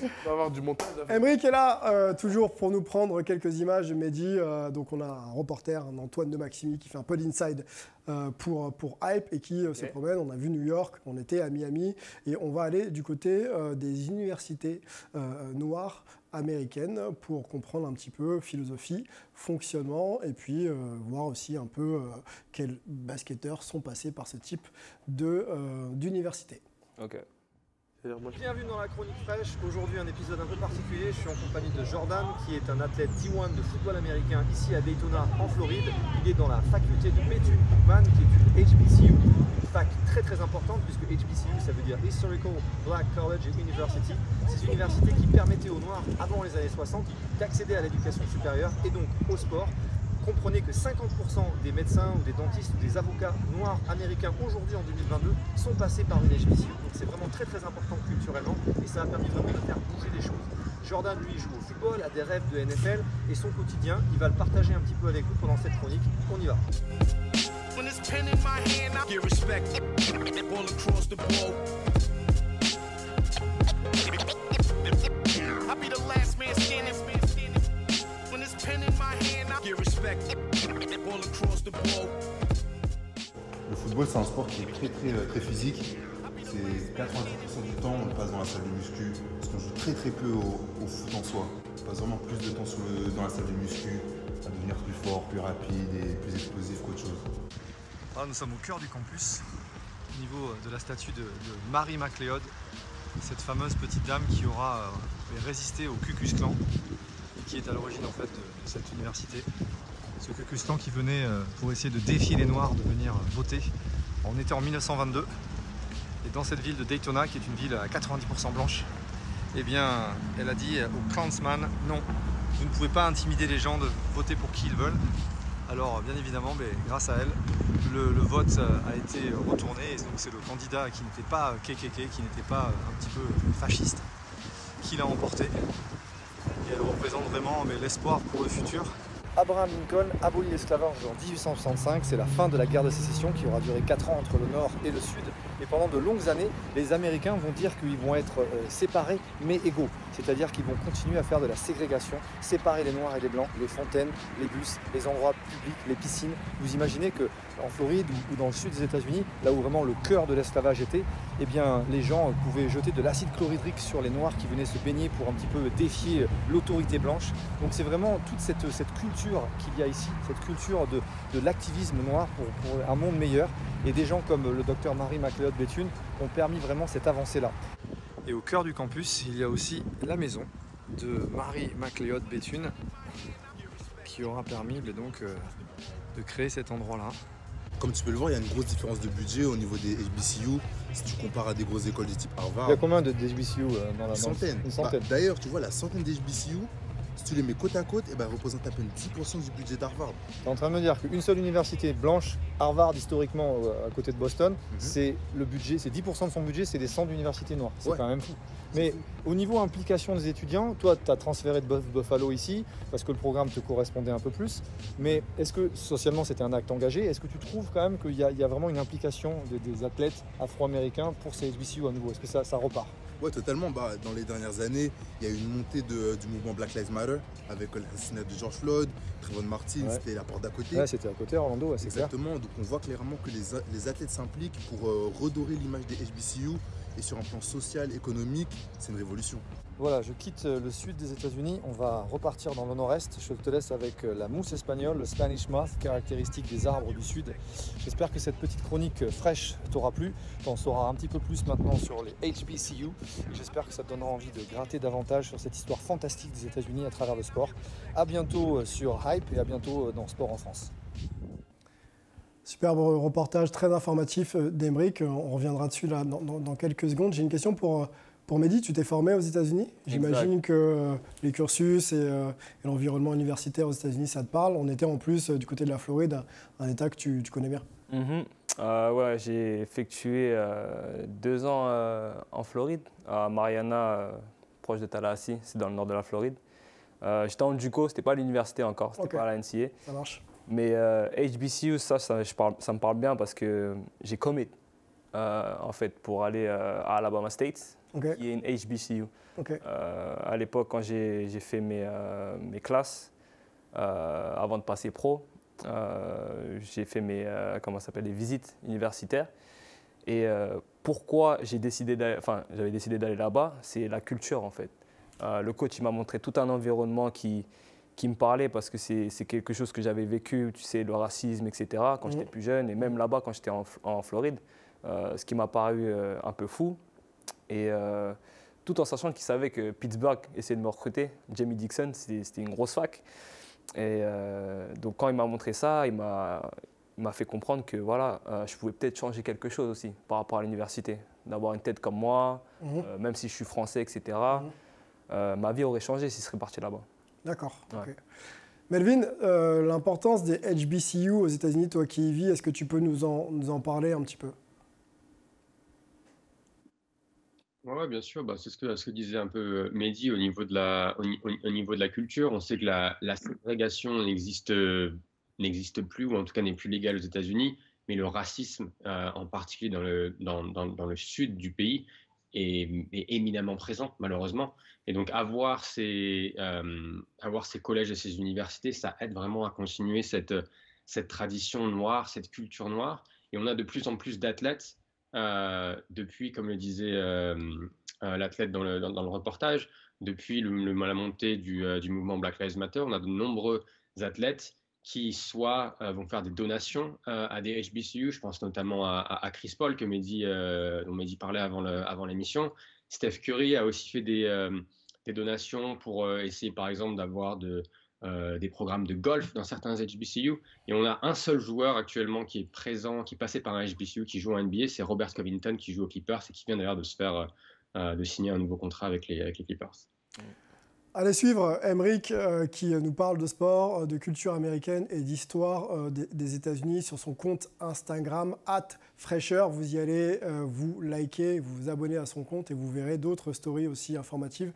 va avoir du montage à faire. Aymeric est là, toujours pour nous prendre quelques images de Mehdi. Donc on a un reporter, un Antoine de Maximi, qui fait un peu d'inside pour Hype et qui se promène. On a vu New York, on était à Miami et on va aller du côté des universités noires américaines pour comprendre un petit peu philosophie, fonctionnement et puis voir aussi un peu quels basketteurs sont passés par ce type d'université. Ok. Bienvenue dans la Chronique Fraîche. Aujourd'hui un épisode un peu particulier. Je suis en compagnie de Jordan qui est un athlète D1 de football américain ici à Daytona en Floride. Il est dans la faculté de Bethune-Cookman qui est une HBCU, une fac très importante puisque HBCU ça veut dire Historical Black College and University. Ces universités qui permettaient aux Noirs avant les années 60 d'accéder à l'éducation supérieure et donc au sport. Comprenez que 50% des médecins ou des dentistes ou des avocats noirs américains aujourd'hui en 2022 sont passés par une HBCU. Donc c'est vraiment très important culturellement et ça a permis vraiment de faire bouger les choses. Jordan lui joue au football, a des rêves de NFL et son quotidien, il va le partager un petit peu avec vous pendant cette chronique. On y va. Le football, c'est un sport qui est très physique. C'est 90% du temps, on le passe dans la salle de muscu. Parce qu'on joue très peu au foot en soi. On passe vraiment plus de temps dans la salle de muscu, à devenir plus fort, plus rapide et plus explosif qu'autre chose. Alors nous sommes au cœur du campus, au niveau de la statue de Mary McLeod, cette fameuse petite dame qui aura résisté au Ku Klux Klan et qui est à l'origine en fait de cette université. Ce Ku Klux Klan qui venait pour essayer de défier les Noirs de venir voter. On était en 1922 et dans cette ville de Daytona, qui est une ville à 90% blanche, eh bien, elle a dit aux Klansmen, non, vous ne pouvez pas intimider les gens de voter pour qui ils veulent. Alors bien évidemment, grâce à elle, le vote a été retourné et donc c'est le candidat qui n'était pas KKK, qui n'était pas un petit peu fasciste, qui l'a emporté. Et elle représente vraiment l'espoir pour le futur. Abraham Lincoln abolit l'esclavage en 1865, c'est la fin de la guerre de sécession qui aura duré 4 ans entre le Nord et le Sud. Et pendant de longues années, les Américains vont dire qu'ils vont être séparés mais égaux. C'est-à-dire qu'ils vont continuer à faire de la ségrégation, séparer les Noirs et les Blancs, les fontaines, les bus, les endroits publics, les piscines. Vous imaginez qu'en Floride ou dans le sud des États-Unis, là où vraiment le cœur de l'esclavage était, eh bien, les gens pouvaient jeter de l'acide chlorhydrique sur les Noirs qui venaient se baigner pour un petit peu défier l'autorité blanche. Donc c'est vraiment toute cette culture qu'il y a ici, cette culture de l'activisme noir pour un monde meilleur. Et des gens comme le docteur Mary McLeod Bethune ont permis vraiment cette avancée-là. Et au cœur du campus, il y a aussi la maison de Mary McLeod Bethune qui aura permis donc, de créer cet endroit-là. Comme tu peux le voir, il y a une grosse différence de budget au niveau des HBCU. Si tu compares à des grosses écoles de type Harvard. Il y a combien de HBCU dans la centaine. Une centaine. D'ailleurs, tu vois, la centaine d'HBCU, si tu les mets côte à côte, elles représentent à peine 10% du budget d'Harvard. Tu es en train de me dire qu'une seule université blanche, Harvard historiquement à côté de Boston, c'est le budget, c'est 10% de son budget, c'est des 100 d'universités noires. C'est quand même fou. Mais au niveau implication des étudiants, toi tu as transféré de Buffalo ici parce que le programme te correspondait un peu plus. Mais est-ce que socialement c'était un acte engagé? Est-ce que tu trouves quand même qu'il y a vraiment une implication des athlètes afro-américains pour ces HBCU à nouveau? Est-ce que ça repart? Oui, totalement. Dans les dernières années, il y a eu une montée du mouvement Black Lives Matter avec l'assassinat de George Floyd, Trayvon Martin, c'était la porte d'à côté. Ouais, c'était à côté, Orlando, c'est clair. Exactement, donc on voit clairement que les athlètes s'impliquent pour redorer l'image des HBCU et sur un plan social, économique, c'est une révolution. Voilà, je quitte le sud des États-Unis, on va repartir dans le nord-est. Je te laisse avec la mousse espagnole, le Spanish moth, caractéristique des arbres du sud. J'espère que cette petite chronique fraîche t'aura plu. Tu en sauras un petit peu plus maintenant sur les HBCU. J'espère que ça te donnera envie de gratter davantage sur cette histoire fantastique des États-Unis à travers le sport. À bientôt sur Hype et à bientôt dans Sport en France. Superbe reportage très informatif d'Aymeric. On reviendra dessus là, dans quelques secondes. J'ai une question pour Mehdi. Tu t'es formé aux États-Unis. J'imagine que les cursus et l'environnement universitaire aux États-Unis, ça te parle. On était en plus du côté de la Floride, un État que tu connais bien. Ouais, j'ai effectué 2 ans en Floride, à Mariana, proche de Tallahassee, c'est dans le nord de la Floride. J'étais en JUCO, c'était pas à l'université encore, c'était pas à la NCA. Ça marche. Mais HBCU, ça me parle bien parce que j'ai commit en fait pour aller à Alabama State. Ok. qui est une HBCU. Ok. À l'époque, quand j'ai fait mes classes, avant de passer pro, j'ai fait des visites universitaires. Et pourquoi j'avais décidé d'aller là-bas, c'est la culture en fait. Le coach il m'a montré tout un environnement qui me parlait parce que c'est quelque chose que j'avais vécu, tu sais, le racisme, etc. quand j'étais plus jeune et même là-bas quand j'étais en Floride, ce qui m'a paru un peu fou. Et tout en sachant qu'il savait que Pittsburgh essayait de me recruter, Jamie Dixon, c'était une grosse fac. Et donc quand il m'a montré ça, il m'a fait comprendre que voilà, je pouvais peut-être changer quelque chose aussi par rapport à l'université. D'avoir une tête comme moi, même si je suis français, etc. Ma vie aurait changé si je serais parti là-bas. D'accord. Ouais. Okay. Melvin, l'importance des HBCU aux États-Unis, toi qui y vis, est-ce que tu peux nous en parler un petit peu? Ouais, bien sûr. Bah, c'est ce que disait un peu Mehdi au niveau de au niveau de la culture. On sait que la ségrégation n'existe plus, ou en tout cas n'est plus légale aux États-Unis, mais le racisme, en particulier dans le sud du pays, est éminemment présent, malheureusement. Et donc, avoir ces collèges et ces universités, ça aide vraiment à continuer cette tradition noire, cette culture noire. Et on a de plus en plus d'athlètes depuis, comme le disait l'athlète dans le reportage, depuis la montée du mouvement Black Lives Matter, on a de nombreux athlètes qui soit vont faire des donations à des HBCU. Je pense notamment à Chris Paul, dont Mehdi parlait avant l'émission. Steph Curry a aussi fait des donations pour essayer, par exemple, d'avoir des programmes de golf dans certains HBCU. Et on a un seul joueur actuellement qui est présent, qui est passé par un HBCU, qui joue en NBA, c'est Robert Covington, qui joue aux Clippers et qui vient d'ailleurs de signer un nouveau contrat avec les Clippers. Allez suivre Emric qui nous parle de sport, de culture américaine et d'histoire des États-Unis sur son compte Instagram @fraîcheur. Vous y allez, vous likez, vous vous abonnez à son compte et vous verrez d'autres stories aussi informatives.